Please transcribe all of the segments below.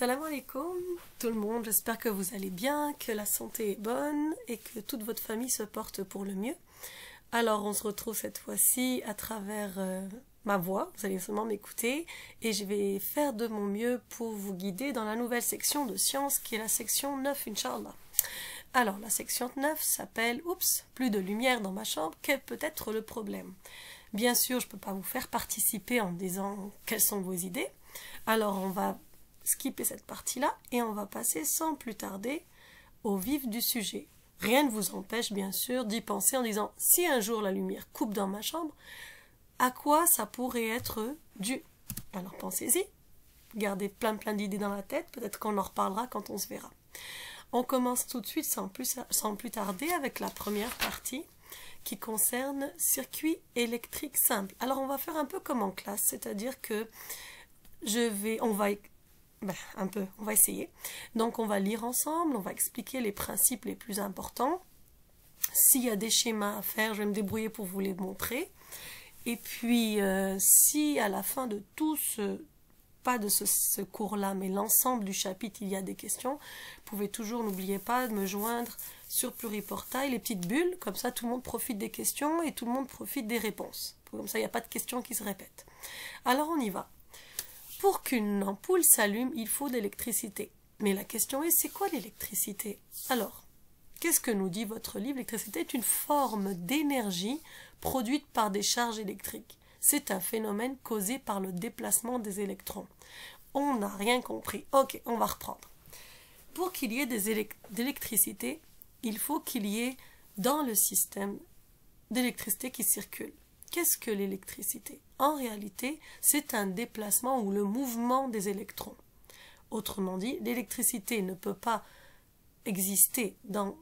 Salam alaikum tout le monde, j'espère que vous allez bien, que la santé est bonne et que toute votre famille se porte pour le mieux. Alors on se retrouve cette fois-ci à travers ma voix, vous allez seulement m'écouter et je vais faire de mon mieux pour vous guider dans la nouvelle section de sciences qui est la section 9 Inch'Allah. Alors la section 9 s'appelle « Oups, plus de lumière dans ma chambre, quel peut être le problème ?» Bien sûr, je ne peux pas vous faire participer en disant quelles sont vos idées, alors on va skipper cette partie-là et on va passer sans plus tarder au vif du sujet. Rien ne vous empêche bien sûr d'y penser en disant si un jour la lumière coupe dans ma chambre, à quoi ça pourrait être dû? Alors pensez-y, gardez plein d'idées dans la tête, peut-être qu'on en reparlera quand on se verra. On commence tout de suite sans plus tarder avec la première partie qui concerne circuit électrique simple. Alors on va faire un peu comme en classe, c'est-à-dire que on va essayer. Donc on va lire ensemble, on va expliquer les principes les plus importants. S'il y a des schémas à faire, je vais me débrouiller pour vous les montrer. Et puis si à la fin de tout pas de ce cours-là, mais l'ensemble du chapitre, il y a des questions, vous pouvez toujours, n'oubliez pas, de me joindre sur Pluriportail, les petites bulles, comme ça tout le monde profite des questions et tout le monde profite des réponses. Comme ça, il n'y a pas de questions qui se répètent. Alors on y va. Pour qu'une ampoule s'allume, il faut de l'électricité. Mais la question est, c'est quoi l'électricité? Alors, qu'est-ce que nous dit votre livre? L'électricité est une forme d'énergie produite par des charges électriques. C'est un phénomène causé par le déplacement des électrons. On n'a rien compris. Ok, on va reprendre. Pour qu'il y ait d'électricité, il faut qu'il y ait dans le système d'électricité qui circule. Qu'est-ce que l'électricité? En réalité, c'est un déplacement ou le mouvement des électrons. Autrement dit, l'électricité ne peut pas exister dans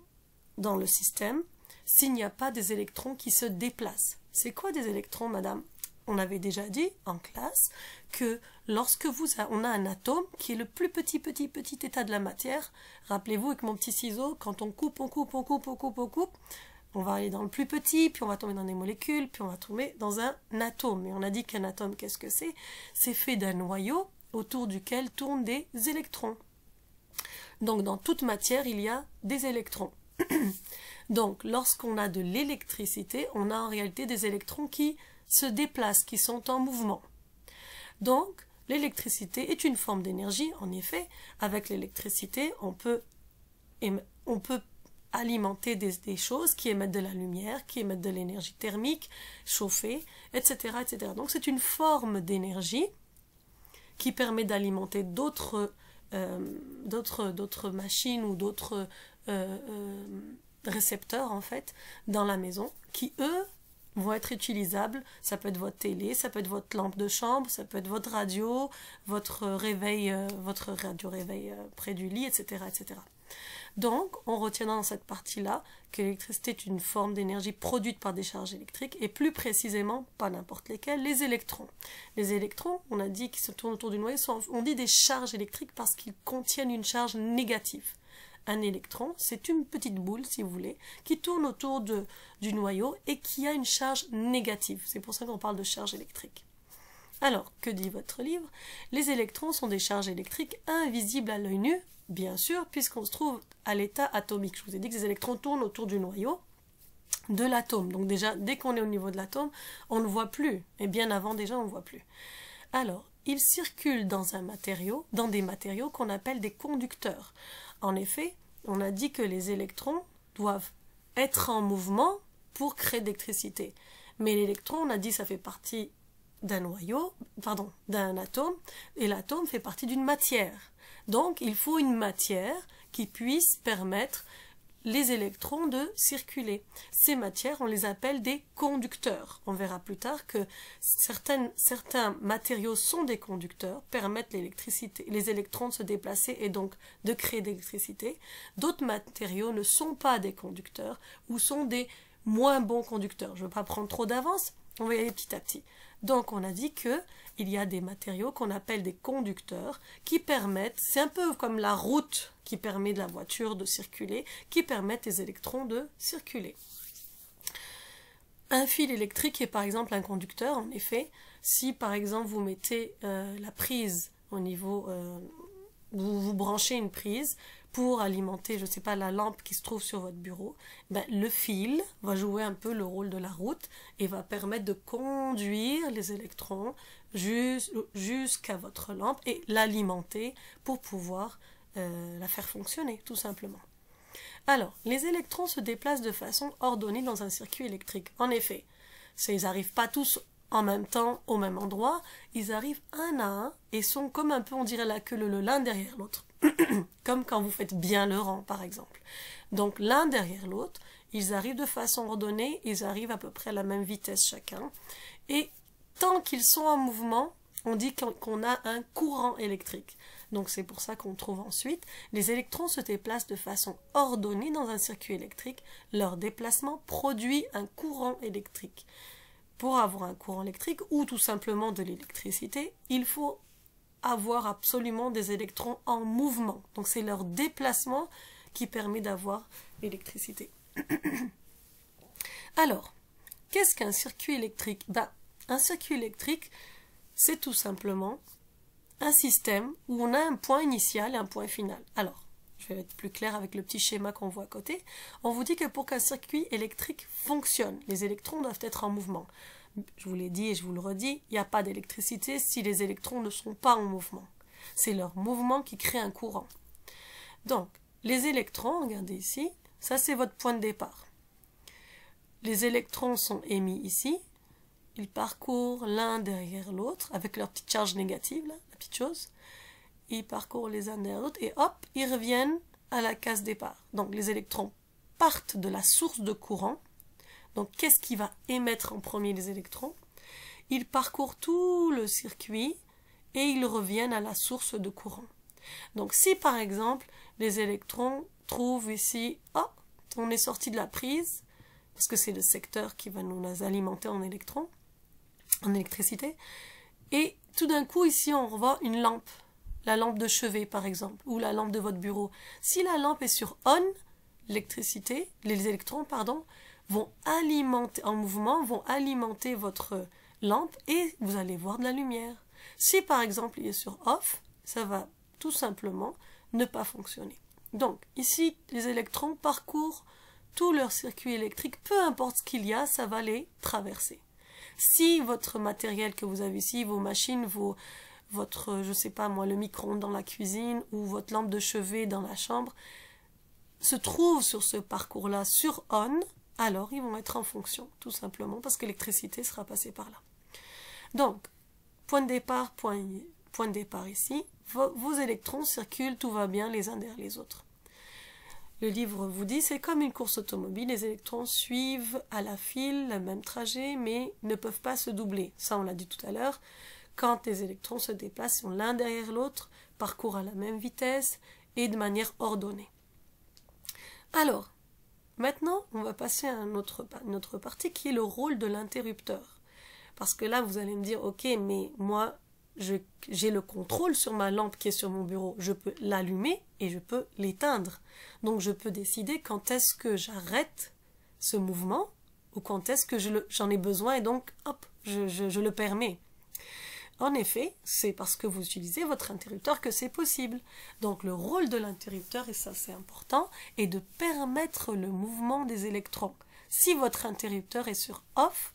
le système s'il n'y a pas des électrons qui se déplacent. C'est quoi des électrons, madame? On avait déjà dit en classe que lorsque on a un atome qui est le plus petit état de la matière, rappelez-vous avec mon petit ciseau, quand on coupe, on va aller dans le plus petit, puis on va tomber dans des molécules, puis on va tomber dans un atome. Et on a dit qu'un atome, qu'est-ce que c'est? C'est fait d'un noyau autour duquel tournent des électrons. Donc dans toute matière, il y a des électrons. Donc lorsqu'on a de l'électricité, on a en réalité des électrons qui se déplacent, qui sont en mouvement. Donc l'électricité est une forme d'énergie, en effet. Avec l'électricité, on peut alimenter des choses qui émettent de la lumière, qui émettent de l'énergie thermique, chauffer, etc., etc. Donc c'est une forme d'énergie qui permet d'alimenter d'autres machines ou d'autres récepteurs en fait dans la maison qui eux vont être utilisables. Ça peut être votre télé, ça peut être votre lampe de chambre, ça peut être votre radio, votre radio-réveil près du lit, etc., etc. Donc, on retient dans cette partie-là que l'électricité est une forme d'énergie produite par des charges électriques et plus précisément, pas n'importe lesquelles, les électrons. Les électrons, on a dit qu'ils se tournent autour du noyau, on dit des charges électriques parce qu'ils contiennent une charge négative. Un électron, c'est une petite boule, si vous voulez, qui tourne autour du noyau et qui a une charge négative. C'est pour ça qu'on parle de charge électrique. Alors, que dit votre livre? Les électrons sont des charges électriques invisibles à l'œil nu, bien sûr, puisqu'on se trouve à l'état atomique. Je vous ai dit que les électrons tournent autour du noyau de l'atome. Donc déjà, dès qu'on est au niveau de l'atome, on ne voit plus. Et bien avant, déjà, on ne voit plus. Alors, ils circulent dans des matériaux qu'on appelle des conducteurs. En effet, on a dit que les électrons doivent être en mouvement pour créer de l'électricité. Mais l'électron, on a dit, ça fait partie d'un atome, et l'atome fait partie d'une matière. Donc, il faut une matière qui puisse permettre les électrons de circuler. Ces matières, on les appelle des conducteurs. On verra plus tard que certains matériaux sont des conducteurs, permettent les électrons de se déplacer et donc de créer de l'électricité. D'autres matériaux ne sont pas des conducteurs ou sont des moins bons conducteurs. Je ne veux pas prendre trop d'avance, on va y aller petit à petit. Donc on a dit qu'il y a des matériaux qu'on appelle des conducteurs qui permettent, c'est un peu comme la route qui permet de la voiture de circuler, qui permettent les électrons de circuler. Un fil électrique est par exemple un conducteur, en effet, si par exemple vous mettez la prise au niveau vous branchez une prise pour alimenter, je ne sais pas, la lampe qui se trouve sur votre bureau, ben, le fil va jouer un peu le rôle de la route et va permettre de conduire les électrons jusqu'à votre lampe et l'alimenter pour pouvoir la faire fonctionner, tout simplement. Alors, les électrons se déplacent de façon ordonnée dans un circuit électrique. En effet, ils n'arrivent pas tous en même temps au même endroit, ils arrivent un à un et sont comme un peu, on dirait la queue leu l'un derrière l'autre. Comme quand vous faites bien le rang, par exemple. Donc, l'un derrière l'autre, ils arrivent de façon ordonnée, ils arrivent à peu près à la même vitesse chacun. Et tant qu'ils sont en mouvement, on dit qu'on a un courant électrique. Donc, c'est pour ça qu'on trouve ensuite, les électrons se déplacent de façon ordonnée dans un circuit électrique. Leur déplacement produit un courant électrique. Pour avoir un courant électrique ou tout simplement de l'électricité, il faut avoir absolument des électrons en mouvement. Donc c'est leur déplacement qui permet d'avoir l'électricité. Alors, qu'est-ce qu'un circuit électrique? Un circuit électrique, c'est tout simplement un système où on a un point initial et un point final. Alors, je vais être plus clair avec le petit schéma qu'on voit à côté. On vous dit que pour qu'un circuit électrique fonctionne, les électrons doivent être en mouvement. Je vous l'ai dit et je vous le redis, il n'y a pas d'électricité si les électrons ne sont pas en mouvement. C'est leur mouvement qui crée un courant. Donc, les électrons, regardez ici, ça c'est votre point de départ. Les électrons sont émis ici, ils parcourent l'un derrière l'autre avec leur petite charge négative, là, la petite chose. Ils parcourent les uns derrière l'autre et hop, ils reviennent à la case départ. Donc, les électrons partent de la source de courant. Donc, qu'est-ce qui va émettre en premier les électrons? Ils parcourent tout le circuit et ils reviennent à la source de courant. Donc, si par exemple, les électrons trouvent ici, oh, on est sorti de la prise, parce que c'est le secteur qui va nous alimenter en électrons, en électricité, et tout d'un coup, ici, on revoit une lampe, la lampe de chevet par exemple, ou la lampe de votre bureau. Si la lampe est sur on, l'électricité, les électrons, pardon, vont alimenter, en mouvement, vont alimenter votre lampe et vous allez voir de la lumière. Si par exemple il est sur off, ça va tout simplement ne pas fonctionner. Donc ici, les électrons parcourent tout leur circuit électrique, peu importe ce qu'il y a, ça va les traverser. Si votre matériel que vous avez ici, vos machines, votre, je sais pas moi, le micro-ondes dans la cuisine ou votre lampe de chevet dans la chambre, se trouve sur ce parcours-là, sur on, alors ils vont être en fonction, tout simplement, parce que l'électricité sera passée par là. Donc, point de départ, point de départ ici, vos électrons circulent, tout va bien les uns derrière les autres. Le livre vous dit, c'est comme une course automobile, les électrons suivent à la file le même trajet, mais ne peuvent pas se doubler. Ça, on l'a dit tout à l'heure, quand les électrons se déplacent l'un derrière l'autre, parcourent à la même vitesse et de manière ordonnée. Alors, maintenant, on va passer à une autre partie qui est le rôle de l'interrupteur. Parce que là, vous allez me dire, ok, mais moi, j'ai le contrôle sur ma lampe qui est sur mon bureau. Je peux l'allumer et je peux l'éteindre. Donc, je peux décider quand est-ce que j'arrête ce mouvement ou quand est-ce que j'en ai besoin et donc, hop, je le permets. En effet, c'est parce que vous utilisez votre interrupteur que c'est possible. Donc le rôle de l'interrupteur, et ça c'est important, est de permettre le mouvement des électrons. Si votre interrupteur est sur off,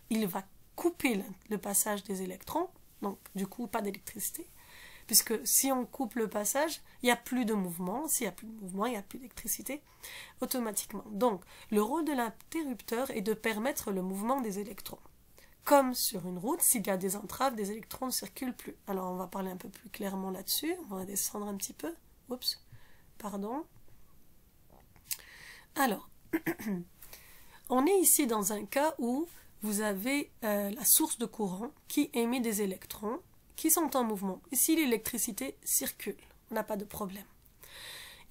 il va couper le passage des électrons, donc du coup pas d'électricité, puisque si on coupe le passage, il n'y a plus de mouvement. S'il n'y a plus de mouvement, il n'y a plus d'électricité automatiquement. Donc le rôle de l'interrupteur est de permettre le mouvement des électrons. Comme sur une route, s'il y a des entraves, des électrons ne circulent plus. Alors, on va parler un peu plus clairement là-dessus. On va descendre un petit peu. Oups, pardon. Alors, on est ici dans un cas où vous avez la source de courant qui émet des électrons qui sont en mouvement. Ici, l'électricité circule. On n'a pas de problème.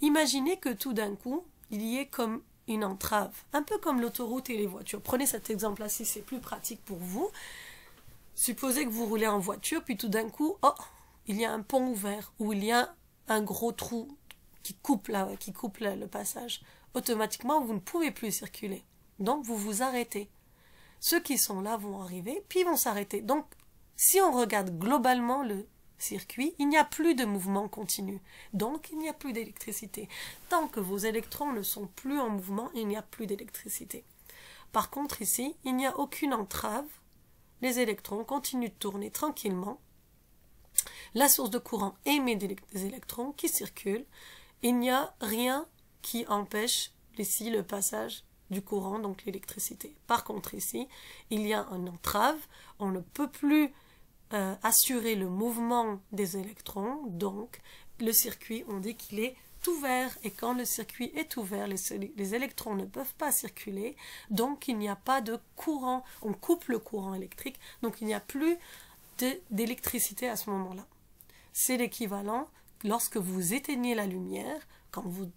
Imaginez que tout d'un coup, il y ait comme une entrave, un peu comme l'autoroute et les voitures. Prenez cet exemple-là si c'est plus pratique pour vous. Supposez que vous roulez en voiture, puis tout d'un coup, oh, il y a un pont ouvert, ou il y a un gros trou qui coupe le passage. Automatiquement, vous ne pouvez plus circuler. Donc, vous vous arrêtez. Ceux qui sont là vont arriver, puis ils vont s'arrêter. Donc, si on regarde globalement circuit, il n'y a plus de mouvement continu. Donc, il n'y a plus d'électricité. Tant que vos électrons ne sont plus en mouvement, il n'y a plus d'électricité. Par contre, ici, il n'y a aucune entrave. Les électrons continuent de tourner tranquillement. La source de courant émet des électrons qui circulent. Il n'y a rien qui empêche ici le passage du courant, donc l'électricité. Par contre, ici, il y a une entrave. On ne peut plus assurer le mouvement des électrons. Donc, le circuit, on dit qu'il est ouvert. Et quand le circuit est ouvert, les électrons ne peuvent pas circuler. Donc, il n'y a pas de courant. On coupe le courant électrique. Donc, il n'y a plus d'électricité à ce moment-là. C'est l'équivalent lorsque vous éteignez la lumière, quand vous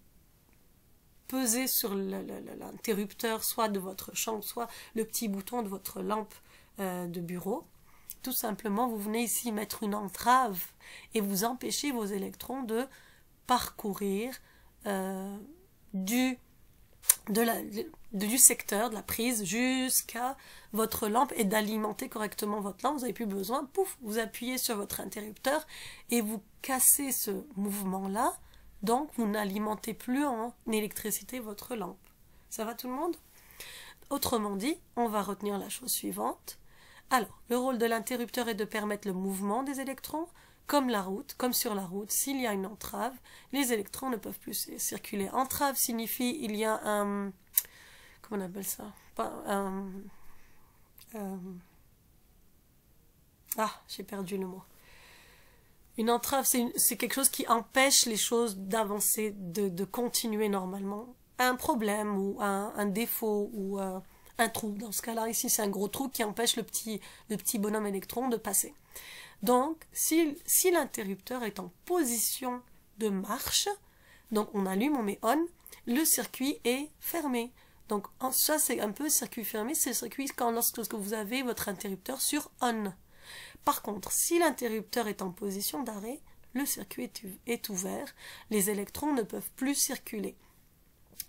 pesez sur l'interrupteur, soit de votre chambre, soit le petit bouton de votre lampe de bureau. Tout simplement, vous venez ici mettre une entrave et vous empêchez vos électrons de parcourir du secteur, de la prise jusqu'à votre lampe et d'alimenter correctement votre lampe. Vous n'avez plus besoin, pouf, vous appuyez sur votre interrupteur et vous cassez ce mouvement-là, donc vous n'alimentez plus en électricité votre lampe. Ça va tout le monde? Autrement dit, on va retenir la chose suivante. Alors, le rôle de l'interrupteur est de permettre le mouvement des électrons. Comme sur la route, s'il y a une entrave, les électrons ne peuvent plus circuler. Entrave signifie il y a un... Comment on appelle ça? J'ai perdu le mot. Une entrave, c'est quelque chose qui empêche les choses d'avancer, de continuer normalement. Un problème ou un défaut ou un trou. Dans ce cas-là, ici, c'est un gros trou qui empêche le petit bonhomme électron de passer. Donc, si l'interrupteur est en position de marche, donc on allume, on met on, le circuit est fermé. Donc, ça, c'est un peu circuit fermé, c'est le circuit lorsque vous avez votre interrupteur sur on. Par contre, si l'interrupteur est en position d'arrêt, le circuit est ouvert, les électrons ne peuvent plus circuler.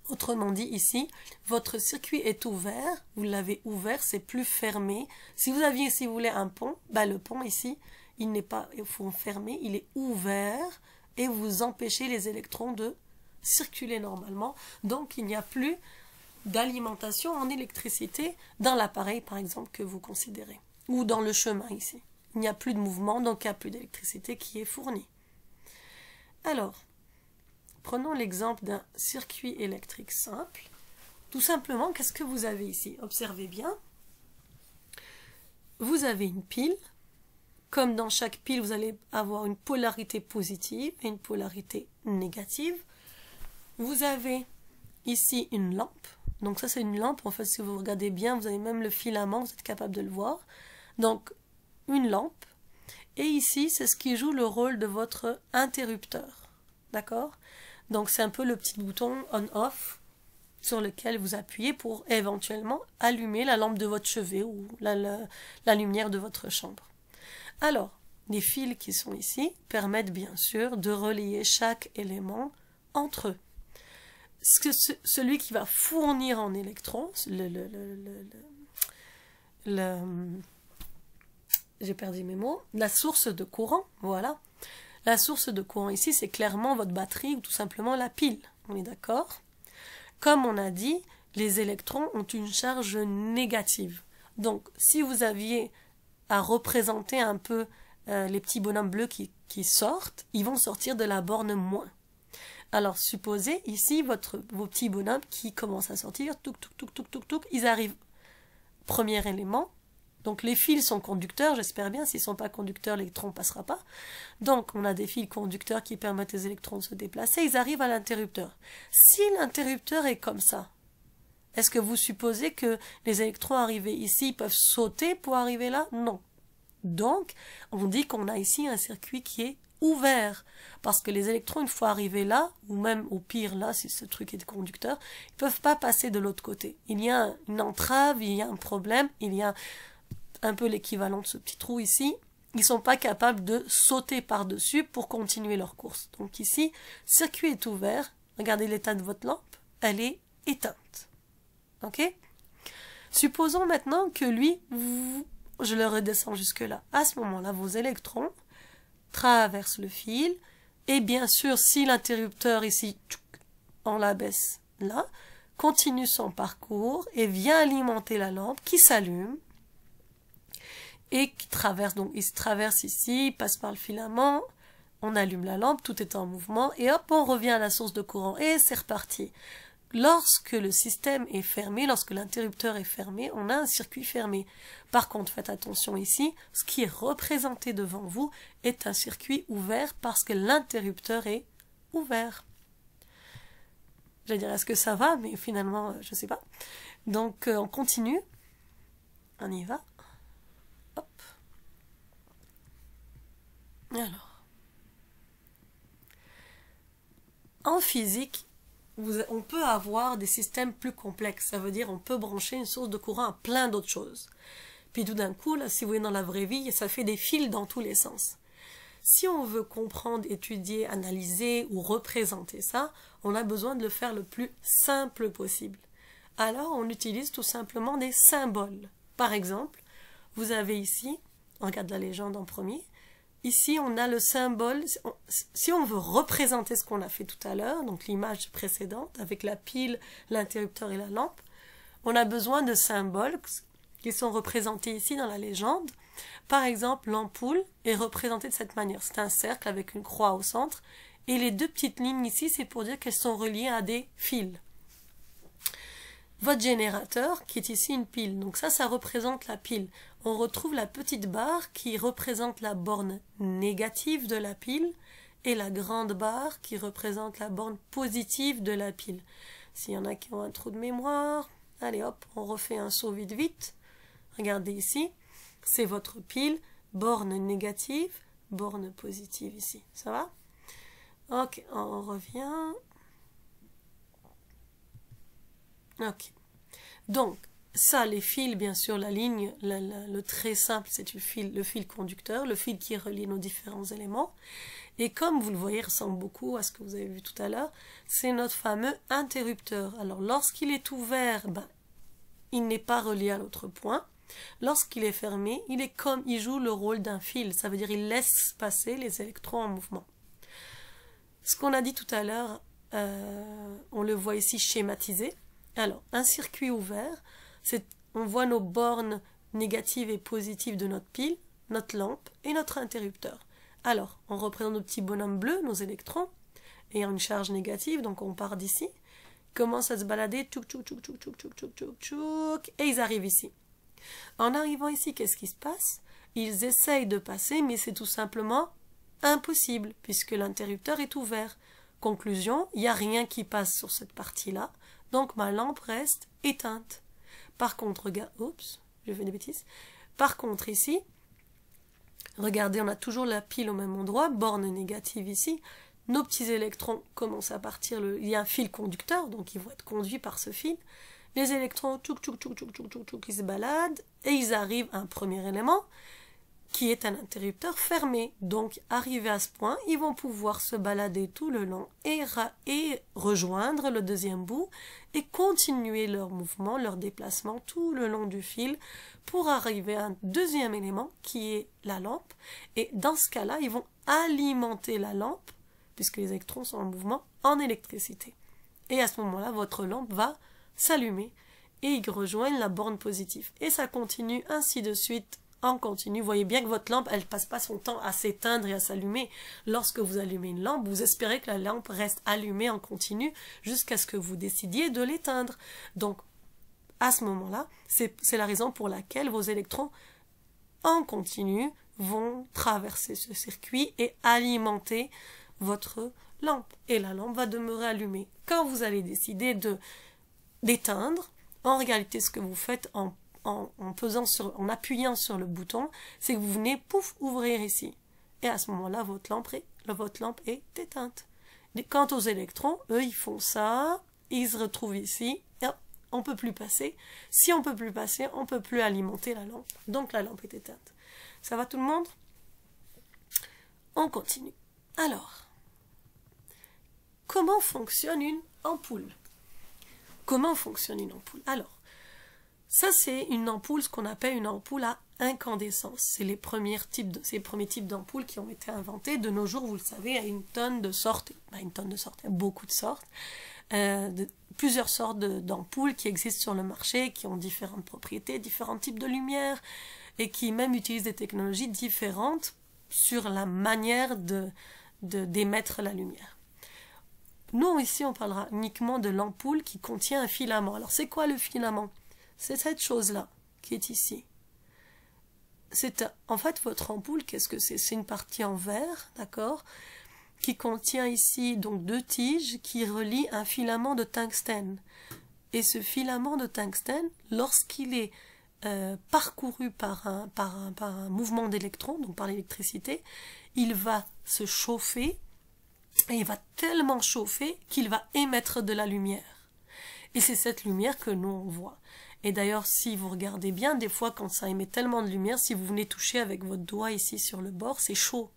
Autrement dit, ici, votre circuit est ouvert, vous l'avez ouvert, c'est plus fermé. Si vous aviez, si vous voulez, un pont, le pont ici, il n'est pas fermé, il est ouvert et vous empêchez les électrons de circuler normalement. Donc, il n'y a plus d'alimentation en électricité dans l'appareil, par exemple, que vous considérez, ou dans le chemin ici. Il n'y a plus de mouvement, donc il n'y a plus d'électricité qui est fournie. Alors, prenons l'exemple d'un circuit électrique simple. Tout simplement, qu'est-ce que vous avez ici? Observez bien. Vous avez une pile. Comme dans chaque pile, vous allez avoir une polarité positive et une polarité négative. Vous avez ici une lampe. Donc ça, c'est une lampe. En fait, si vous regardez bien, vous avez même le filament, vous êtes capable de le voir. Donc, une lampe. Et ici, c'est ce qui joue le rôle de votre interrupteur. D'accord? Donc, c'est un peu le petit bouton on-off sur lequel vous appuyez pour éventuellement allumer la lampe de votre chevet ou la lumière de votre chambre. Alors, les fils qui sont ici permettent bien sûr de relier chaque élément entre eux. Celui qui va fournir en électrons, j'ai perdu mes mots, la source de courant, voilà. La source de courant ici, c'est clairement votre batterie ou tout simplement la pile. On est d'accord? Comme on a dit, les électrons ont une charge négative. Donc, si vous aviez à représenter un peu les petits bonhommes bleus qui sortent, ils vont sortir de la borne moins. Alors, supposez ici vos petits bonhommes qui commencent à sortir, touc, touc, touc, touc, touc, touc, ils arrivent. Premier élément. Donc les fils sont conducteurs, j'espère bien, s'ils ne sont pas conducteurs, l'électron ne passera pas. Donc on a des fils conducteurs qui permettent aux électrons de se déplacer, ils arrivent à l'interrupteur. Si l'interrupteur est comme ça, est-ce que vous supposez que les électrons arrivés ici peuvent sauter pour arriver là? Non. Donc on dit qu'on a ici un circuit qui est ouvert, parce que les électrons, une fois arrivés là, ou même au pire là, si ce truc est conducteur, ils ne peuvent pas passer de l'autre côté. Il y a une entrave, il y a un problème, il y a un peu l'équivalent de ce petit trou ici, ils ne sont pas capables de sauter par-dessus pour continuer leur course. Donc ici, le circuit est ouvert, regardez l'état de votre lampe, elle est éteinte. Ok? Supposons maintenant que lui, je le redescends jusque là. À ce moment-là, vos électrons traverse le fil, et bien sûr, si l'interrupteur ici, on l'abaisse là, continue son parcours et vient alimenter la lampe qui s'allume et qui traverse, donc il se traverse ici, passe par le filament, on allume la lampe, tout est en mouvement et hop, on revient à la source de courant et c'est reparti. Lorsque le système est fermé, lorsque l'interrupteur est fermé, on a un circuit fermé. Par contre, faites attention ici, ce qui est représenté devant vous est un circuit ouvert parce que l'interrupteur est ouvert. Je vais dire, est-ce que ça va? Mais finalement, je ne sais pas. Donc, on continue. On y va. Hop. Alors. En physique, on peut avoir des systèmes plus complexes. Ça veut dire on peut brancher une source de courant à plein d'autres choses. Puis tout d'un coup, là, si vous voyez dans la vraie vie, ça fait des fils dans tous les sens. Si on veut comprendre, étudier, analyser ou représenter ça, on a besoin de le faire le plus simple possible. Alors, on utilise tout simplement des symboles. Par exemple, vous avez ici, on regarde la légende en premier, ici on a le symbole, si on veut représenter ce qu'on a fait tout à l'heure, donc l'image précédente, avec la pile, l'interrupteur et la lampe, on a besoin de symboles qui sont représentés ici dans la légende. Par exemple, l'ampoule est représentée de cette manière. C'est un cercle avec une croix au centre. Et les deux petites lignes ici, c'est pour dire qu'elles sont reliées à des fils. Votre générateur, qui est ici une pile. Donc ça représente la pile. On retrouve la petite barre qui représente la borne négative de la pile et la grande barre qui représente la borne positive de la pile. S'il y en a qui ont un trou de mémoire, allez hop, on refait un saut vite vite. Regardez ici. C'est votre pile, borne négative, borne positive ici. Ça va? Ok, on revient. Ok. Donc, ça, les fils, bien sûr, la ligne, le trait simple, c'est le fil conducteur, le fil qui relie nos différents éléments. Et comme vous le voyez, ressemble beaucoup à ce que vous avez vu tout à l'heure, c'est notre fameux interrupteur. Alors, lorsqu'il est ouvert, il n'est pas relié à l'autre point. Lorsqu'il est fermé, il joue le rôle d'un fil, ça veut dire il laisse passer les électrons en mouvement. Ce qu'on a dit tout à l'heure, on le voit ici schématisé. Alors, un circuit ouvert, on voit nos bornes négatives et positives de notre pile, notre lampe et notre interrupteur. Alors, on représente nos petits bonhommes bleus, nos électrons, ayant une charge négative, donc on part d'ici, commence à se balader, tchouk, tchouk, tchouk, tchouk, tchouk, tchouk, tchouk, tchouk, tchouk, et ils arrivent ici. En arrivant ici, qu'est-ce qui se passe? Ils essayent de passer, mais c'est tout simplement impossible, puisque l'interrupteur est ouvert. Conclusion, il n'y a rien qui passe sur cette partie-là, donc ma lampe reste éteinte. Par contre, regarde, oups, j'ai fait des bêtises. Par contre, ici, regardez, on a toujours la pile au même endroit, borne négative ici. Nos petits électrons commencent à partir, il y a un fil conducteur, donc ils vont être conduits par ce fil. Les électrons, tchouk, tchouk, tchouk, tchouk, tchouk, tchouk, tchouk, ils se baladent et ils arrivent à un premier élément qui est un interrupteur fermé. Donc, arrivés à ce point, ils vont pouvoir se balader tout le long et rejoindre le deuxième bout et continuer leur mouvement, leur déplacement tout le long du fil pour arriver à un deuxième élément qui est la lampe. Et dans ce cas-là, ils vont alimenter la lampe, puisque les électrons sont en mouvement, en électricité. Et à ce moment-là, votre lampe va s'allumer et ils rejoignent la borne positive. Et ça continue ainsi de suite en continu. Vous voyez bien que votre lampe, elle ne passe pas son temps à s'éteindre et à s'allumer. Lorsque vous allumez une lampe, vous espérez que la lampe reste allumée en continu jusqu'à ce que vous décidiez de l'éteindre. Donc, à ce moment-là, c'est la raison pour laquelle vos électrons en continu vont traverser ce circuit et alimenter votre lampe. Et la lampe va demeurer allumée. Quand vous allez décider d'éteindre, en réalité ce que vous faites en appuyant sur le bouton, c'est que vous venez pouf ouvrir ici et à ce moment-là votre lampe est éteinte. Quant aux électrons, eux ils font ça, ils se retrouvent ici et hop, on peut plus passer. Si on peut plus passer, on peut plus alimenter la lampe, donc la lampe est éteinte. Ça va tout le monde? On continue. Alors, comment fonctionne une ampoule? Comment fonctionne une ampoule? Alors, Ça, c'est une ampoule, ce qu'on appelle une ampoule à incandescence. C'est les premiers types d'ampoules qui ont été inventés. De nos jours, vous le savez, il y a une tonne de sortes, il y a beaucoup de sortes, plusieurs sortes d'ampoules qui existent sur le marché, qui ont différentes propriétés, différents types de lumière, et qui même utilisent des technologies différentes sur la manière d'émettre la lumière. Nous, ici, on parlera uniquement de l'ampoule qui contient un filament. Alors, c'est quoi le filament? C'est cette chose-là qui est ici. C'est en fait votre ampoule, qu'est-ce que c'est? C'est une partie en verre, d'accord, qui contient ici donc deux tiges qui relient un filament de tungstène. Et ce filament de tungstène, lorsqu'il est parcouru par un mouvement d'électrons, donc par l'électricité, il va se chauffer, et il va tellement chauffer qu'il va émettre de la lumière. Et c'est cette lumière que nous on voit. Et d'ailleurs, si vous regardez bien, des fois quand ça émet tellement de lumière, si vous venez toucher avec votre doigt ici sur le bord, c'est chaud.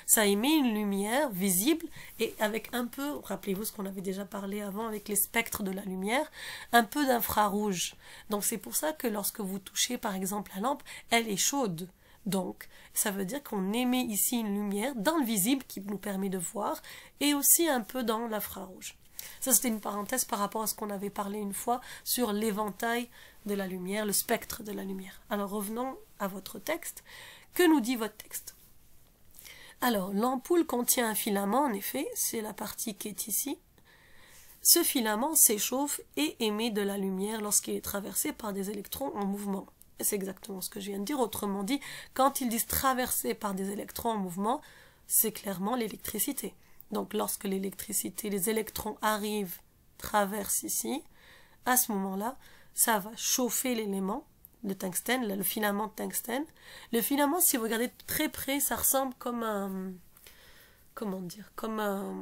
Ça émet une lumière visible et avec un peu, rappelez-vous ce qu'on avait déjà parlé avant avec les spectres de la lumière, un peu d'infrarouge. Donc c'est pour ça que lorsque vous touchez par exemple la lampe, elle est chaude. Donc ça veut dire qu'on émet ici une lumière dans le visible qui nous permet de voir et aussi un peu dans l'infrarouge. Ça c'était une parenthèse par rapport à ce qu'on avait parlé une fois sur l'éventail de la lumière, le spectre de la lumière. Alors revenons à votre texte. Que nous dit votre texte? Alors, l'ampoule contient un filament, en effet, c'est la partie qui est ici. Ce filament s'échauffe et émet de la lumière lorsqu'il est traversé par des électrons en mouvement. C'est exactement ce que je viens de dire. Autrement dit, quand ils disent traversé par des électrons en mouvement, c'est clairement l'électricité. Donc, lorsque l'électricité, les électrons arrivent, traversent ici, à ce moment-là, ça va chauffer l'élément de tungstène, le filament de tungstène. Le filament, si vous regardez très près, ça ressemble comme un... Comment dire? Comme un...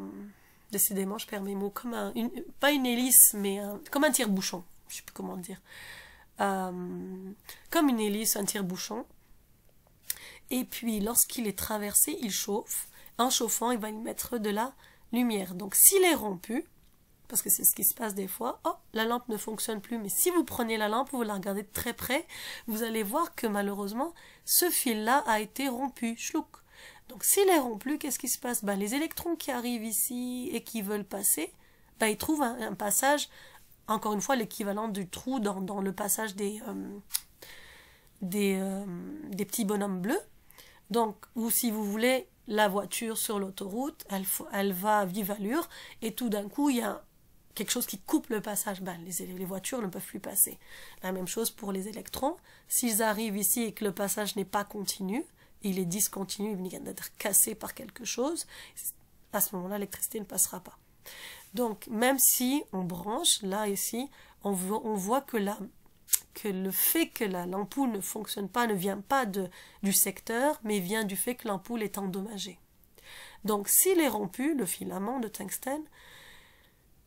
Décidément, je perds mes mots. Comme un... pas une hélice, mais comme un tire-bouchon. Je ne sais plus comment dire. Comme une hélice, un tire-bouchon. Et puis, lorsqu'il est traversé, il chauffe. En chauffant, il va y mettre de la lumière. Donc, s'il est rompu, parce que c'est ce qui se passe des fois, oh, la lampe ne fonctionne plus. Mais si vous prenez la lampe, vous la regardez de très près, vous allez voir que malheureusement, ce fil-là a été rompu. Chlouk. Donc s'il est rompu, qu'est-ce qui se passe? Les électrons qui arrivent ici et qui veulent passer, ils trouvent un passage, encore une fois, l'équivalent du trou dans le passage des petits bonhommes bleus. Donc, ou si vous voulez, la voiture sur l'autoroute, elle va à vive allure, et tout d'un coup, il y a quelque chose qui coupe le passage, les voitures ne peuvent plus passer. La même chose pour les électrons. S'ils arrivent ici et que le passage n'est pas continu, il est discontinu, il vient d'être cassé par quelque chose, à ce moment-là, l'électricité ne passera pas. Donc, même si on branche, là, ici, on voit que le fait que l'ampoule ne fonctionne pas ne vient pas du secteur, mais vient du fait que l'ampoule est endommagée. Donc, s'il est rompu, le filament de tungstène,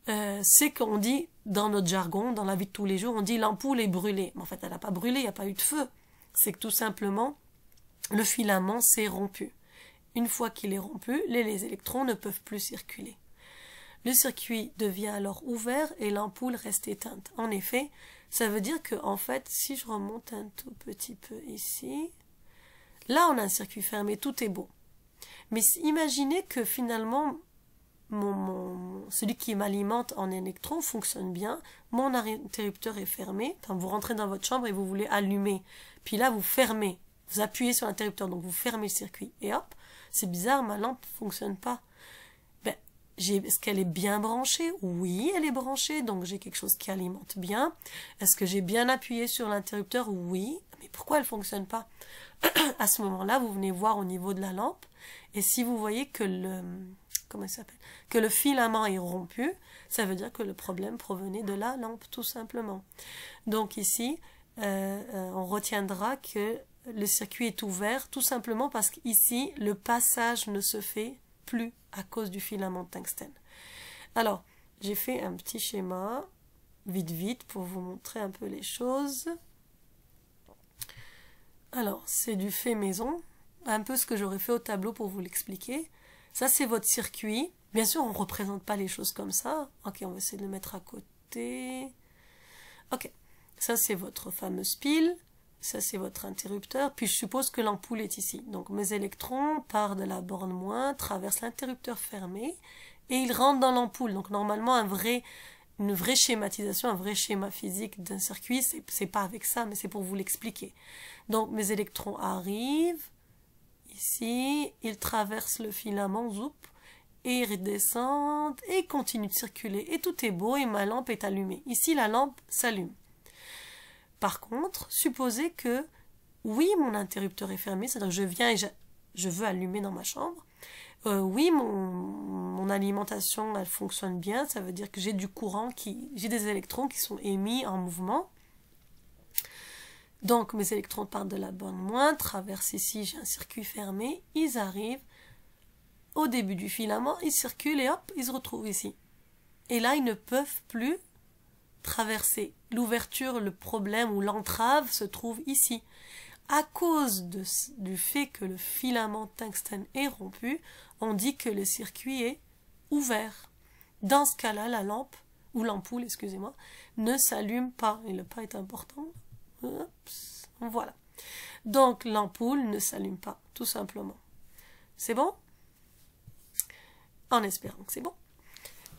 c'est qu'on dit, dans notre jargon, dans la vie de tous les jours, on dit l'ampoule est brûlée. Mais en fait, elle n'a pas brûlé, il n'y a pas eu de feu. C'est que tout simplement, le filament s'est rompu. Une fois qu'il est rompu, les électrons ne peuvent plus circuler. Le circuit devient alors ouvert et l'ampoule reste éteinte. En effet, ça veut dire que, en fait, si je remonte un tout petit peu ici, là on a un circuit fermé, tout est beau. Mais imaginez que finalement, celui qui m'alimente en électrons fonctionne bien, mon interrupteur est fermé, enfin, vous rentrez dans votre chambre et vous voulez allumer, puis là vous fermez, vous appuyez sur l'interrupteur, donc vous fermez le circuit, et hop, c'est bizarre, ma lampe ne fonctionne pas. Est-ce qu'elle est bien branchée? Oui, elle est branchée, donc j'ai quelque chose qui alimente bien. Est-ce que j'ai bien appuyé sur l'interrupteur? Oui, mais pourquoi elle ne fonctionne pas? À ce moment-là, vous venez voir au niveau de la lampe, et si vous voyez que le filament est rompu, ça veut dire que le problème provenait de la lampe, tout simplement. Donc ici, on retiendra que le circuit est ouvert, tout simplement parce qu'ici, le passage ne se fait plus à cause du filament de tungstène. Alors, j'ai fait un petit schéma, vite, pour vous montrer un peu les choses. Alors, c'est du fait maison, un peu ce que j'aurais fait au tableau pour vous l'expliquer. Ça, c'est votre circuit. Bien sûr, on ne représente pas les choses comme ça. Ok, on va essayer de le mettre à côté. Ok, Ça, c'est votre fameuse pile. Ça, c'est votre interrupteur. Puis, je suppose que l'ampoule est ici. Donc, mes électrons partent de la borne moins, traversent l'interrupteur fermé et ils rentrent dans l'ampoule. Donc, normalement, une vraie schématisation, un vrai schéma physique d'un circuit, c'est pas avec ça, mais c'est pour vous l'expliquer. Donc, mes électrons arrivent ici, ils traversent le filament, zoup, et ils redescendent et continuent de circuler. Et tout est beau et ma lampe est allumée. Ici, la lampe s'allume. Par contre, supposez que, oui, mon interrupteur est fermé, c'est-à-dire que je viens et je veux allumer dans ma chambre. Oui, mon alimentation, elle fonctionne bien, ça veut dire que j'ai du courant, j'ai des électrons qui sont émis en mouvement. Donc, mes électrons partent de la borne moins, traversent ici, j'ai un circuit fermé, ils arrivent au début du filament, ils circulent et hop, ils se retrouvent ici. Et là, ils ne peuvent plus traverser. L'ouverture, le problème ou l'entrave se trouve ici. À cause du fait que le filament tungstène est rompu, on dit que le circuit est ouvert. Dans ce cas-là, la lampe, ou l'ampoule, excusez-moi, ne s'allume pas. Et le pas est important. Oups, voilà. Donc, l'ampoule ne s'allume pas, tout simplement. C'est bon? En espérant que c'est bon.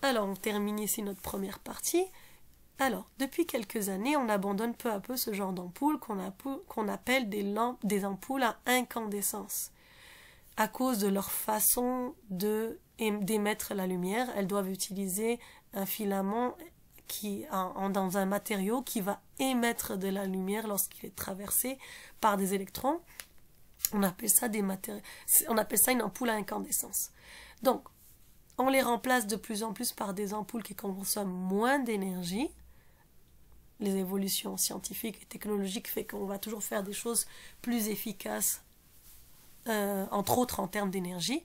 Alors, on termine ici notre première partie. Alors, depuis quelques années, on abandonne peu à peu ce genre d'ampoules qu'on appelle des ampoules à incandescence. À cause de leur façon d'émettre la lumière, elles doivent utiliser un filament dans un matériau qui va émettre de la lumière lorsqu'il est traversé par des électrons. On appelle ça une ampoule à incandescence. Donc, on les remplace de plus en plus par des ampoules qui consomment moins d'énergie. Les évolutions scientifiques et technologiques font qu'on va toujours faire des choses plus efficaces, entre autres en termes d'énergie.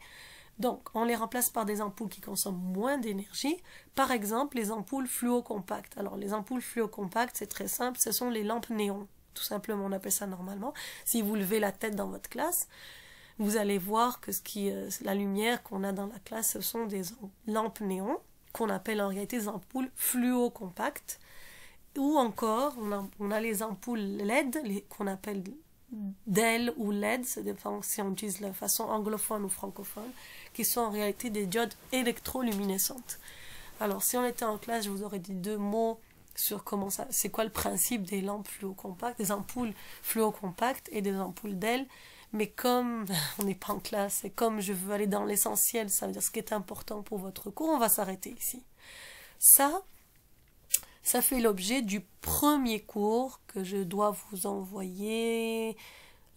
Donc, on les remplace par des ampoules qui consomment moins d'énergie. Par exemple, les ampoules fluocompactes. Alors, les ampoules fluocompactes, c'est très simple, ce sont les lampes néons. Tout simplement, on appelle ça normalement. Si vous levez la tête dans votre classe, vous allez voir que la lumière qu'on a dans la classe, ce sont des lampes néons, qu'on appelle en réalité des ampoules fluocompactes. Ou encore, on a les ampoules LED, qu'on appelle DEL ou LED, ça dépend si on utilise la façon anglophone ou francophone, qui sont en réalité des diodes électroluminescentes. Alors, si on était en classe, je vous aurais dit 2 mots sur c'est quoi le principe des lampes fluocompactes, des ampoules fluocompactes et des ampoules DEL. Mais comme on n'est pas en classe et comme je veux aller dans l'essentiel, ça veut dire ce qui est important pour votre cours, on va s'arrêter ici. Ça fait l'objet du premier cours que je dois vous envoyer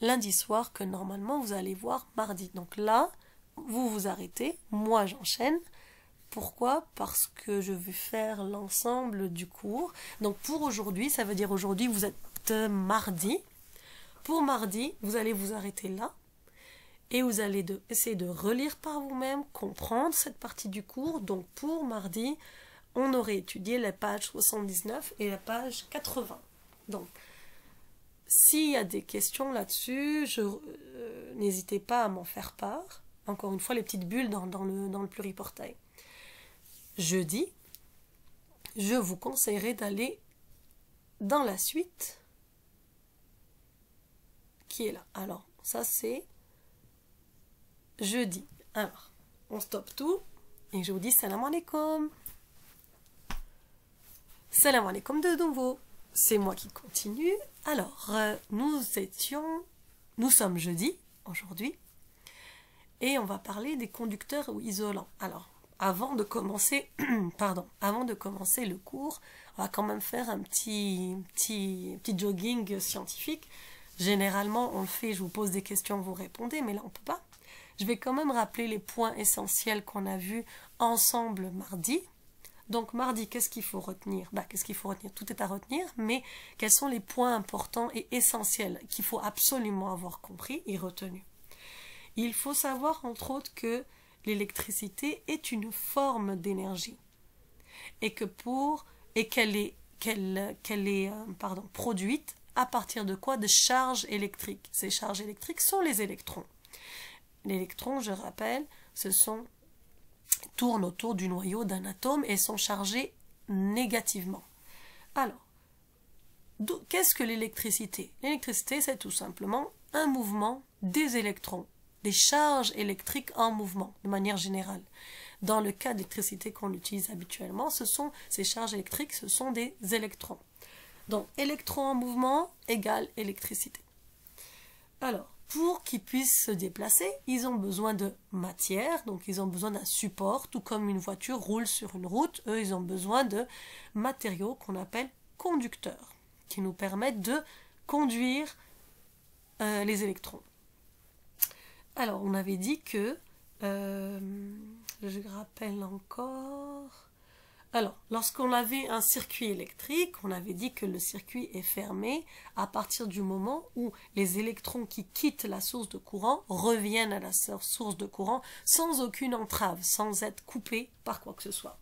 lundi soir, que normalement vous allez voir mardi. Donc là, vous vous arrêtez, moi j'enchaîne. Pourquoi? Parce que je vais faire l'ensemble du cours. Donc pour aujourd'hui, ça veut dire aujourd'hui vous êtes mardi. Pour mardi, vous allez vous arrêter là et vous allez essayer de relire par vous-même, comprendre cette partie du cours. Donc pour mardi, on aurait étudié la page 79 et la page 80. Donc, s'il y a des questions là-dessus, n'hésitez pas à m'en faire part. Encore une fois, les petites bulles dans le pluriportail. Jeudi, je vous conseillerais d'aller dans la suite qui est là. Alors, ça c'est jeudi. Alors, on stoppe tout et je vous dis salam alaikum. Salam alaikum de nouveau. C'est moi qui continue. Alors, nous sommes jeudi aujourd'hui et on va parler des conducteurs ou isolants. Alors, avant de commencer le cours, on va quand même faire un petit jogging scientifique. Généralement, on le fait, je vous pose des questions, vous répondez, mais là, on ne peut pas. Je vais quand même rappeler les points essentiels qu'on a vus ensemble mardi. Donc, mardi, qu'est-ce qu'il faut retenir? Qu'est-ce qu'il faut retenir? Tout est à retenir, mais quels sont les points importants et essentiels qu'il faut absolument avoir compris et retenu? Il faut savoir, entre autres, que l'électricité est une forme d'énergie et qu'elle est produite à partir de quoi? De charges électriques. Ces charges électriques sont les électrons. Les électrons, je rappelle, tournent autour du noyau d'un atome et sont chargés négativement. Alors, Qu'est-ce que l'électricité? L'électricité, c'est tout simplement un mouvement des électrons, des charges électriques en mouvement, de manière générale. Dans le cas d'électricité qu'on utilise habituellement, ces charges électriques, ce sont des électrons. Donc, électrons en mouvement égale électricité. Alors, pour qu'ils puissent se déplacer, ils ont besoin de matière, donc ils ont besoin d'un support, tout comme une voiture roule sur une route, eux, ils ont besoin de matériaux qu'on appelle conducteurs, qui nous permettent de conduire les électrons. Alors, on avait dit que, je rappelle encore... Alors, lorsqu'on avait un circuit électrique, on avait dit que le circuit est fermé à partir du moment où les électrons qui quittent la source de courant reviennent à la source de courant sans aucune entrave, sans être coupés par quoi que ce soit.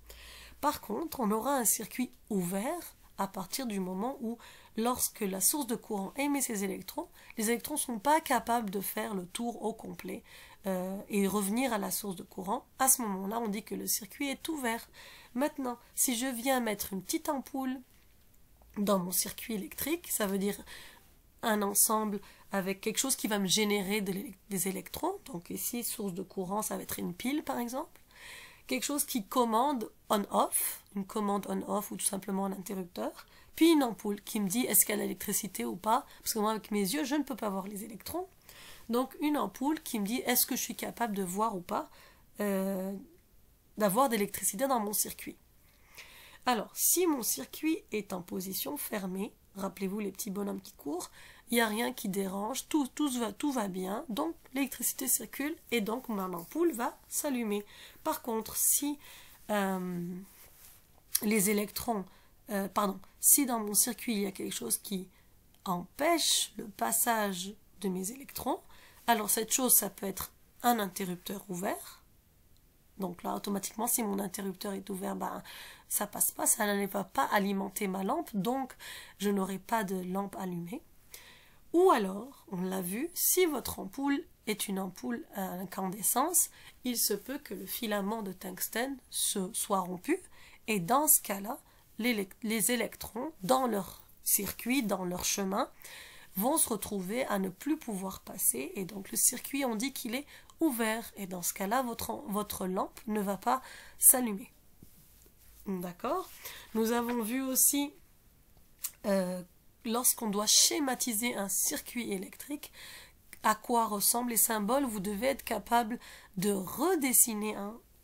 Par contre, on aura un circuit ouvert à partir du moment où, lorsque la source de courant émet ses électrons, les électrons ne sont pas capables de faire le tour au complet et revenir à la source de courant. À ce moment-là, on dit que le circuit est ouvert. Maintenant, si je viens mettre une petite ampoule dans mon circuit électrique, ça veut dire un ensemble avec quelque chose qui va me générer des électrons. Donc ici, source de courant, ça va être une pile par exemple. Quelque chose qui commande on-off, une commande on-off ou tout simplement un interrupteur. Puis une ampoule qui me dit est-ce qu'il y a l'électricité ou pas. Parce que moi, avec mes yeux, je ne peux pas voir les électrons. Donc une ampoule qui me dit est-ce que je suis capable de voir ou pas d'avoir d'électricité dans mon circuit. Alors, si mon circuit est en position fermée, rappelez-vous les petits bonhommes qui courent, il n'y a rien qui dérange, tout va bien, donc l'électricité circule et donc mon ampoule va s'allumer. Par contre, si les électrons, si dans mon circuit il y a quelque chose qui empêche le passage de mes électrons, alors cette chose, ça peut être un interrupteur ouvert. Donc là, automatiquement, si mon interrupteur est ouvert, ça passe pas, ça ne va pas alimenter ma lampe, donc je n'aurai pas de lampe allumée. Ou alors, on l'a vu, si votre ampoule est une ampoule à incandescence, il se peut que le filament de tungstène soit rompu, et dans ce cas-là, les électrons, dans leur circuit, dans leur chemin, vont se retrouver à ne plus pouvoir passer, et donc le circuit, on dit qu'il est ouvert, et dans ce cas-là, votre lampe ne va pas s'allumer. D'accord? Nous avons vu aussi, lorsqu'on doit schématiser un circuit électrique, à quoi ressemblent les symboles, vous devez être capable de redessiner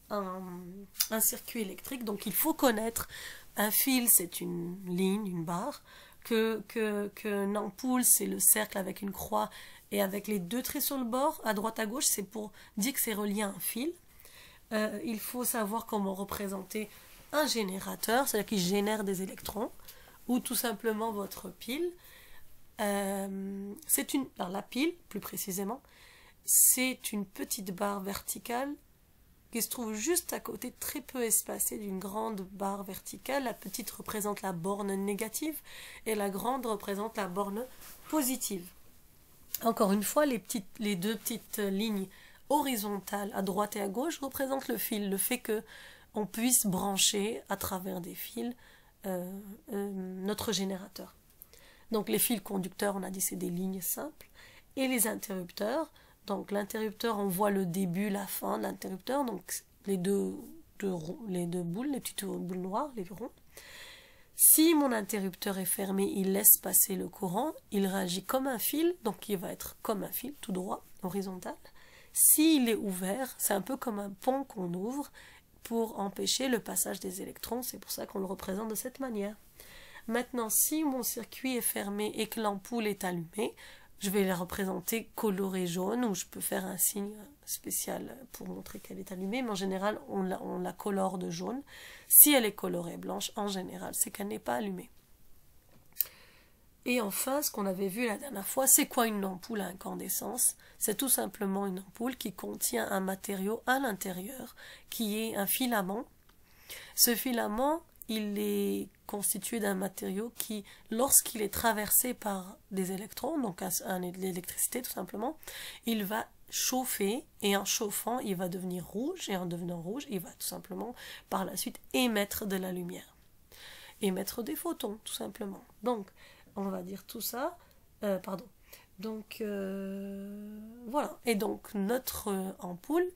un circuit électrique. Donc il faut connaître, un fil c'est une ligne, une barre, qu'une ampoule c'est le cercle avec une croix et avec les deux traits sur le bord, à droite à gauche, c'est pour dire que c'est relié à un fil. Il faut savoir comment représenter un générateur, c'est-à-dire qui génère des électrons, ou tout simplement votre pile. La pile, plus précisément, c'est une petite barre verticale qui se trouve juste à côté, très peu espacée, d'une grande barre verticale. La petite représente la borne négative et la grande représente la borne positive. Encore une fois, les deux petites lignes horizontales à droite et à gauche représentent le fil, le fait qu'on puisse brancher à travers des fils notre générateur. Donc les fils conducteurs, on a dit c'est des lignes simples, et les interrupteurs, donc l'interrupteur, on voit le début, la fin de l'interrupteur, donc les deux boules, les petites boules noires, les ronds. Si mon interrupteur est fermé, il laisse passer le courant, il réagit comme un fil, donc il va être comme un fil, tout droit, horizontal. S'il est ouvert, c'est un peu comme un pont qu'on ouvre pour empêcher le passage des électrons, c'est pour ça qu'on le représente de cette manière. Maintenant, si mon circuit est fermé et que l'ampoule est allumée, je vais la représenter colorée jaune, ou je peux faire un signe spécial pour montrer qu'elle est allumée, mais en général, on la colore de jaune. Si elle est colorée blanche, en général, c'est qu'elle n'est pas allumée. Et enfin, ce qu'on avait vu la dernière fois, c'est quoi une ampoule à incandescence? C'est tout simplement une ampoule qui contient un matériau à l'intérieur, qui est un filament. Ce filament, il est constitué d'un matériau qui, lorsqu'il est traversé par des électrons, donc l'électricité tout simplement, il va chauffer, et en chauffant, il va devenir rouge, et en devenant rouge, il va tout simplement, par la suite, émettre de la lumière. Émettre des photons, tout simplement. Donc, on va dire tout ça, pardon. Donc, voilà. Et donc, notre ampoule,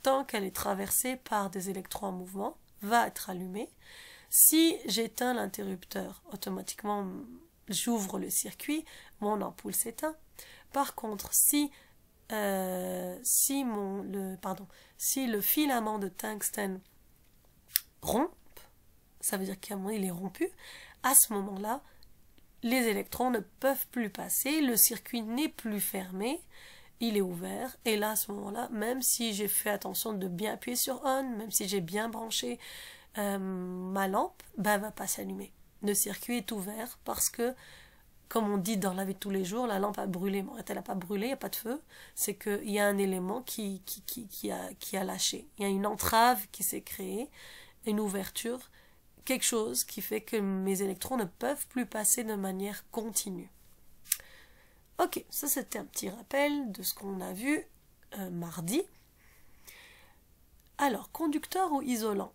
tant qu'elle est traversée par des électrons en mouvement, va être allumée. Si j'éteins l'interrupteur, automatiquement, j'ouvre le circuit, mon ampoule s'éteint. Par contre, si le filament de tungstène rompt, ça veut dire qu'à un moment il est rompu, à ce moment-là, les électrons ne peuvent plus passer, le circuit n'est plus fermé, il est ouvert, et là, à ce moment-là, même si j'ai fait attention de bien appuyer sur on, même si j'ai bien branché ma lampe, ben, elle ne va pas s'allumer. Le circuit est ouvert parce que, comme on dit dans la vie de tous les jours, la lampe a brûlé. Bon, elle n'a pas brûlé, il n'y a pas de feu, c'est qu'il y a un élément qui a lâché. Il y a une entrave qui s'est créée, une ouverture, quelque chose qui fait que mes électrons ne peuvent plus passer de manière continue. Ok, ça c'était un petit rappel de ce qu'on a vu mardi. Alors, conducteur ou isolant?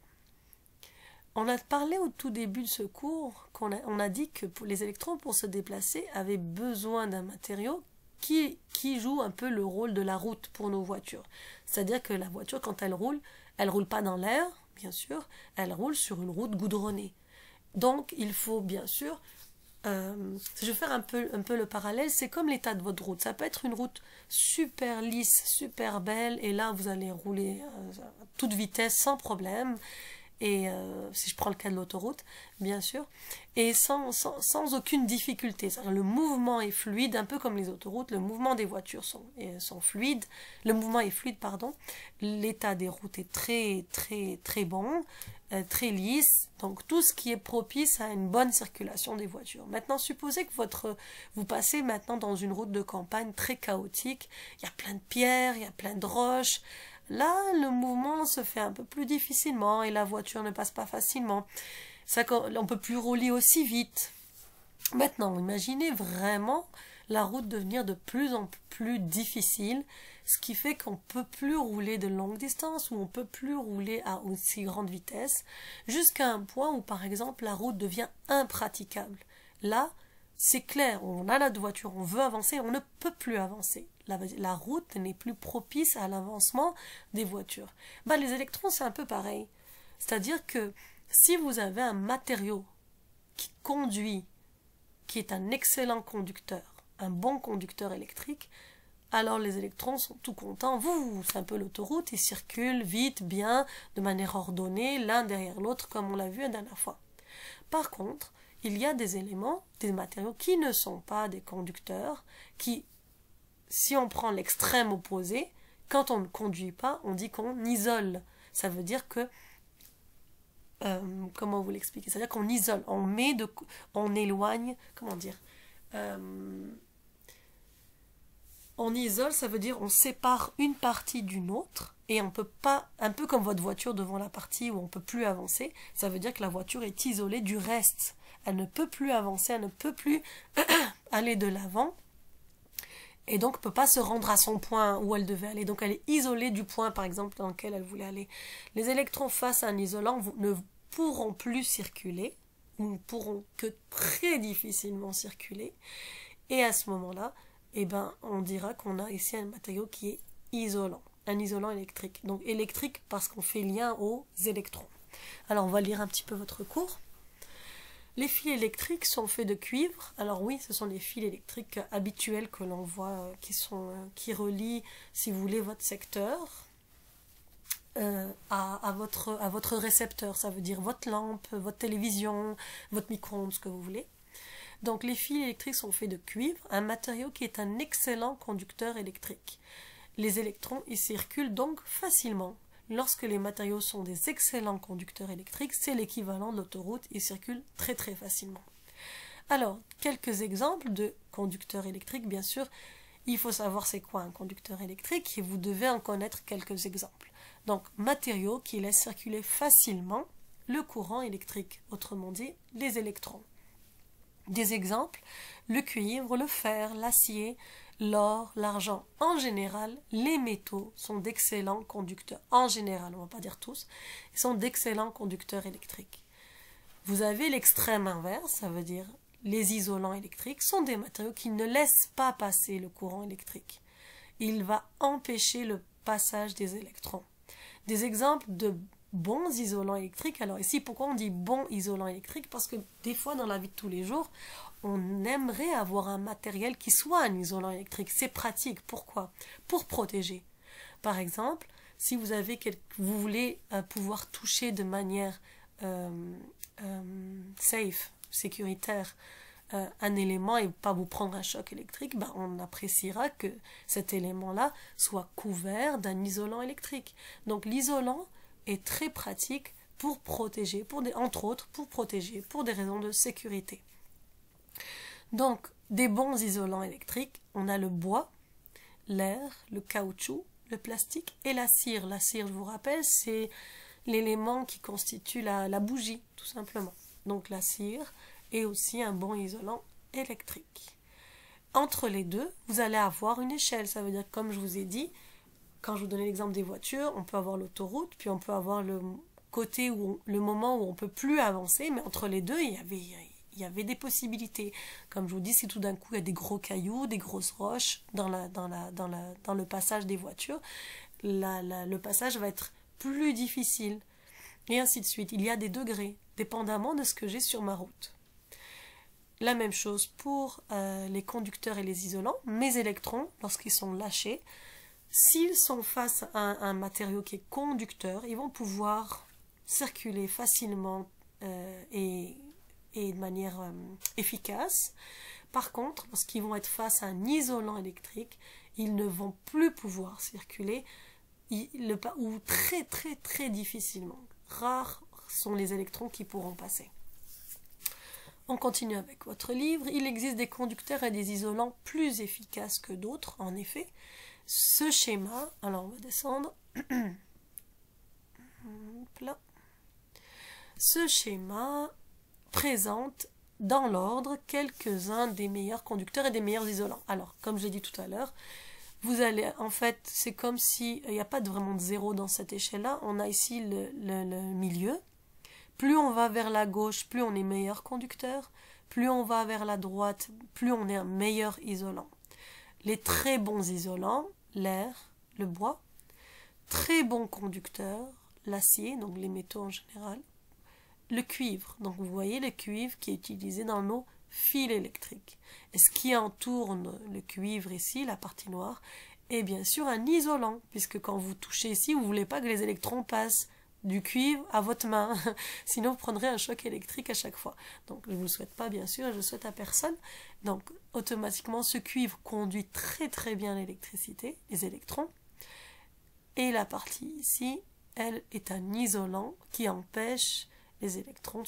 On a parlé au tout début de ce cours, on a dit que les électrons, pour se déplacer, avaient besoin d'un matériau qui joue un peu le rôle de la route pour nos voitures. C'est-à-dire que la voiture, quand elle roule pas dans l'air, bien sûr, elle roule sur une route goudronnée. Donc, il faut bien sûr, je vais faire un peu le parallèle, c'est comme l'état de votre route. Ça peut être une route super lisse, super belle, et là, vous allez rouler à toute vitesse, sans problème. Et si je prends le cas de l'autoroute, bien sûr, et sans aucune difficulté. Le mouvement est fluide, un peu comme les autoroutes, le mouvement des voitures sont fluides, le mouvement est fluide, pardon, l'état des routes est très, très, très bon, très lisse, donc tout ce qui est propice à une bonne circulation des voitures. Maintenant, supposez que vous passez maintenant dans une route de campagne très chaotique, il y a plein de pierres, il y a plein de roches. Là, le mouvement se fait un peu plus difficilement et la voiture ne passe pas facilement. On ne peut plus rouler aussi vite. Maintenant, imaginez vraiment la route devenir de plus en plus difficile, ce qui fait qu'on ne peut plus rouler de longue distance ou on ne peut plus rouler à aussi grande vitesse, jusqu'à un point où, par exemple, la route devient impraticable. Là, c'est clair, on a la voiture, on veut avancer, on ne peut plus avancer. La route n'est plus propice à l'avancement des voitures. Les électrons, c'est un peu pareil. C'est-à-dire que si vous avez un matériau qui conduit, qui est un excellent conducteur, un bon conducteur électrique, alors les électrons sont tout contents. C'est un peu l'autoroute, ils circulent vite, bien, de manière ordonnée, l'un derrière l'autre, comme on l'a vu la dernière fois. Par contre, il y a des éléments, des matériaux qui ne sont pas des conducteurs, qui, si on prend l'extrême opposé, quand on ne conduit pas, on dit qu'on isole. Ça veut dire que, comment vous l'expliquer? C'est-à-dire qu'on isole, on éloigne, comment dire, on isole, ça veut dire on sépare une partie d'une autre, et on peut pas, un peu comme votre voiture devant la partie où on ne peut plus avancer, ça veut dire que la voiture est isolée du reste. Elle ne peut plus avancer, elle ne peut plus aller de l'avant, et donc ne peut pas se rendre à son point où elle devait aller. Donc elle est isolée du point, par exemple, dans lequel elle voulait aller. Les électrons face à un isolant ne pourront plus circuler, ou ne pourront que très difficilement circuler, et à ce moment-là, on dira qu'on a ici un matériau qui est isolant, un isolant électrique. Donc électrique parce qu'on fait lien aux électrons. Alors on va lire un petit peu votre cours. Les fils électriques sont faits de cuivre. Alors oui, ce sont les fils électriques habituels que l'on voit, qui relient, si vous voulez, votre secteur à votre récepteur. Ça veut dire votre lampe, votre télévision, votre micro-ondes, ce que vous voulez. Donc les fils électriques sont faits de cuivre, un matériau qui est un excellent conducteur électrique. Les électrons y circulent donc facilement. Lorsque les matériaux sont des excellents conducteurs électriques, c'est l'équivalent de l'autoroute, ils circulent très très facilement. Alors, quelques exemples de conducteurs électriques, bien sûr, il faut savoir c'est quoi un conducteur électrique et vous devez en connaître quelques exemples. Donc, matériaux qui laissent circuler facilement le courant électrique, autrement dit, les électrons. Des exemples, le cuivre, le fer, l'acier, l'or, l'argent. En général, les métaux sont d'excellents conducteurs. En général, on ne va pas dire tous, ils sont d'excellents conducteurs électriques. Vous avez l'extrême inverse, ça veut dire les isolants électriques sont des matériaux qui ne laissent pas passer le courant électrique. Il va empêcher le passage des électrons. Des exemples de bons isolants électriques. Alors ici, pourquoi on dit bon isolant électrique? Parce que des fois, dans la vie de tous les jours, on aimerait avoir un matériel qui soit un isolant électrique. C'est pratique. Pourquoi? Pour protéger. Par exemple, si vous avez vous voulez pouvoir toucher de manière safe, sécuritaire, un élément et pas vous prendre un choc électrique, ben on appréciera que cet élément-là soit couvert d'un isolant électrique. Donc l'isolant est très pratique pour protéger, entre autres pour protéger, pour des raisons de sécurité. Donc des bons isolants électriques, on a le bois, l'air, le caoutchouc, le plastique et la cire. La cire, je vous rappelle, c'est l'élément qui constitue la bougie, tout simplement. Donc la cire est aussi un bon isolant électrique. Entre les deux, vous allez avoir une échelle. Ça veut dire, comme je vous ai dit, quand je vous donnais l'exemple des voitures, on peut avoir l'autoroute, puis on peut avoir le côté le moment où on ne peut plus avancer, mais entre les deux, il y avait des possibilités. Comme je vous dis, si tout d'un coup il y a des gros cailloux, des grosses roches dans le passage des voitures, le passage va être plus difficile. Et ainsi de suite. Il y a des degrés, dépendamment de ce que j'ai sur ma route. La même chose pour les conducteurs et les isolants. Mes électrons, lorsqu'ils sont lâchés, s'ils sont face à un matériau qui est conducteur, ils vont pouvoir circuler facilement et de manière efficace. Par contre, lorsqu'ils vont être face à un isolant électrique, ils ne vont plus pouvoir circuler ou très très très difficilement. Rares sont les électrons qui pourront passer. On continue avec votre livre. Il existe des conducteurs et des isolants plus efficaces que d'autres, en effet. Ce schéma, alors on va descendre. Ce schéma présente dans l'ordre quelques-uns des meilleurs conducteurs et des meilleurs isolants. Alors, comme je l'ai dit tout à l'heure, vous allez, en fait, c'est comme si, il n'y a pas vraiment de zéro dans cette échelle-là, on a ici le milieu. Plus on va vers la gauche, plus on est meilleur conducteur, plus on va vers la droite, plus on est un meilleur isolant. Les très bons isolants, l'air, le bois, très bons conducteurs, l'acier, donc les métaux en général, le cuivre, donc vous voyez le cuivre qui est utilisé dans nos fils électriques. Et ce qui entoure le cuivre ici, la partie noire, est bien sûr un isolant, puisque quand vous touchez ici, vous ne voulez pas que les électrons passent du cuivre à votre main, sinon vous prendrez un choc électrique à chaque fois. Donc je ne vous le souhaite pas bien sûr, et je le souhaite à personne. Donc automatiquement ce cuivre conduit très très bien l'électricité, les électrons, et la partie ici, elle est un isolant qui empêche les électrons,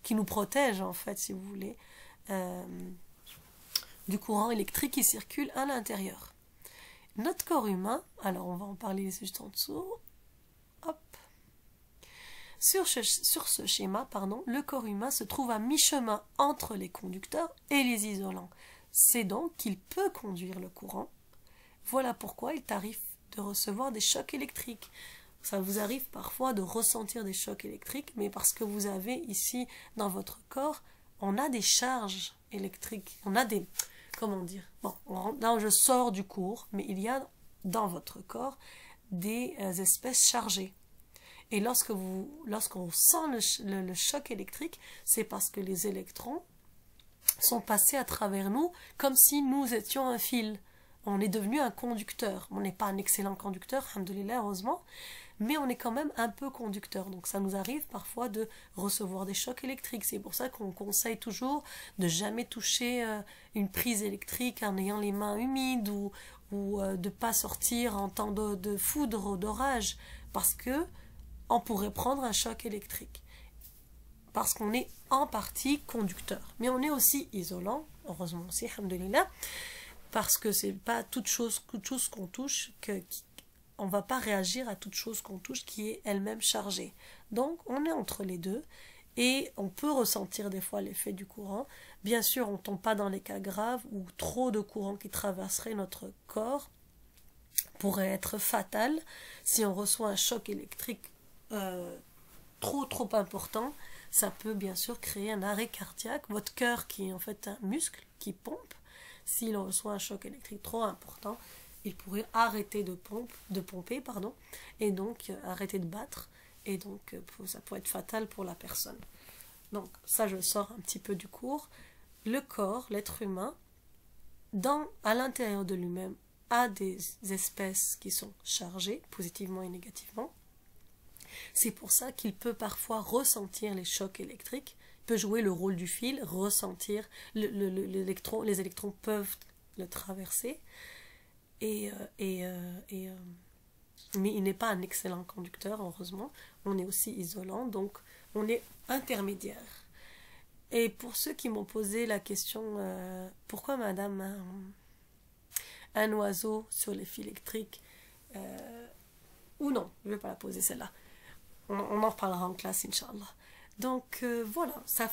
qui nous protège en fait si vous voulez, du courant électrique qui circule à l'intérieur. Notre corps humain, alors on va en parler juste en dessous, hop. Sur ce schéma, pardon, le corps humain se trouve à mi-chemin entre les conducteurs et les isolants. C'est donc qu'il peut conduire le courant. Voilà pourquoi il t'arrive de recevoir des chocs électriques. Ça vous arrive parfois de ressentir des chocs électriques, mais parce que vous avez ici dans votre corps, on a des charges électriques, on a des, comment dire, bon, là je sors du cours, mais il y a dans votre corps des espèces chargées. Et lorsqu'on sent le choc électrique, c'est parce que les électrons sont passés à travers nous comme si nous étions un fil. On est devenu un conducteur. On n'est pas un excellent conducteur, alhamdoulilah, heureusement, mais on est quand même un peu conducteur. Donc ça nous arrive parfois de recevoir des chocs électriques. C'est pour ça qu'on conseille toujours de jamais toucher une prise électrique en ayant les mains humides ou de ne pas sortir en temps de foudre ou d'orage, parce que on pourrait prendre un choc électrique. Parce qu'on est en partie conducteur. Mais on est aussi isolant, heureusement aussi, alhamdoulilah, parce que c'est pas toute chose qu'on touche, on ne va pas réagir à toute chose qu'on touche qui est elle-même chargée. Donc on est entre les deux et on peut ressentir des fois l'effet du courant. Bien sûr, on ne tombe pas dans les cas graves où trop de courant qui traverserait notre corps pourrait être fatal si on reçoit un choc électrique trop important. ça peut bien sûr créer un arrêt cardiaque. Votre cœur, qui est en fait un muscle qui pompe, s'il reçoit un choc électrique trop important, il pourrait arrêter de pomper, et donc arrêter de battre, et donc ça pourrait être fatal pour la personne. Donc ça, je sors un petit peu du cours. Le corps, l'être humain, à l'intérieur de lui-même, a des espèces qui sont chargées, positivement et négativement. C'est pour ça qu'il peut parfois ressentir les chocs électriques, il peut jouer le rôle du fil, ressentir, les électrons peuvent le traverser, mais il n'est pas un excellent conducteur, heureusement. On est aussi isolant, donc on est intermédiaire. Et pour ceux qui m'ont posé la question, pourquoi madame un oiseau sur les fils électriques, ou non, je ne vais pas la poser celle-là. On en reparlera en classe, Inch'Allah. Donc voilà, ça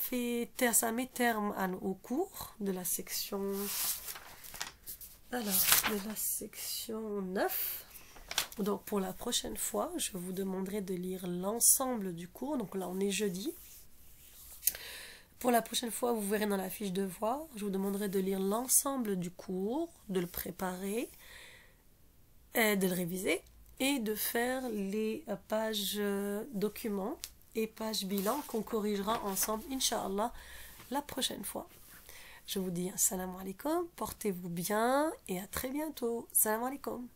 met terme au cours de la section, de la section 9. Donc pour la prochaine fois, je vous demanderai de lire l'ensemble du cours. Donc là, on est jeudi. Pour la prochaine fois, vous verrez dans la fiche de devoir, je vous demanderai de lire l'ensemble du cours, de le préparer, de le réviser et de faire les pages documents et pages bilan qu'on corrigera ensemble, Inch'Allah, la prochaine fois. Je vous dis assalamu alaikum, portez-vous bien et à très bientôt. Assalamu alaikum.